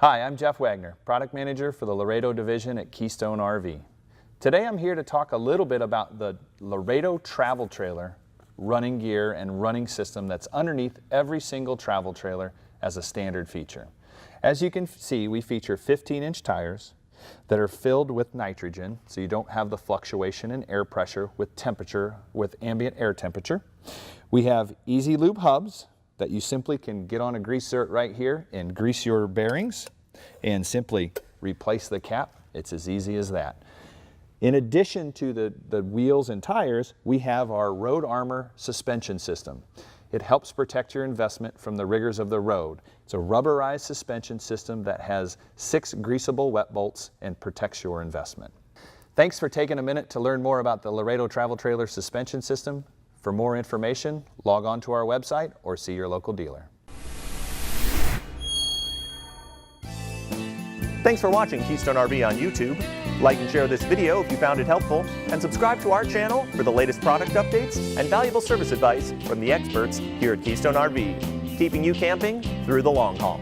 Hi, I'm Jeff Wagner, Product Manager for the Laredo Division at Keystone RV. Today I'm here to talk a little bit about the Laredo travel trailer running gear and running system that's underneath every single travel trailer as a standard feature. As you can see, we feature 15-inch tires that are filled with nitrogen, so you don't have the fluctuation in air pressure with temperature, with ambient air temperature. We have easy lube hubs that you simply can get on a grease zert right here and grease your bearings and simply replace the cap. It's as easy as that. In addition to the wheels and tires, we have our Road Armor suspension system. It helps protect your investment from the rigors of the road. It's a rubberized suspension system that has 6 greasable wet bolts and protects your investment. Thanks for taking a minute to learn more about the Laredo travel trailer suspension system. For more information, log on to our website or see your local dealer. Thanks for watching Keystone RV on YouTube. Like and share this video if you found it helpful, and subscribe to our channel for the latest product updates and valuable service advice from the experts here at Keystone RV, keeping you camping through the long haul.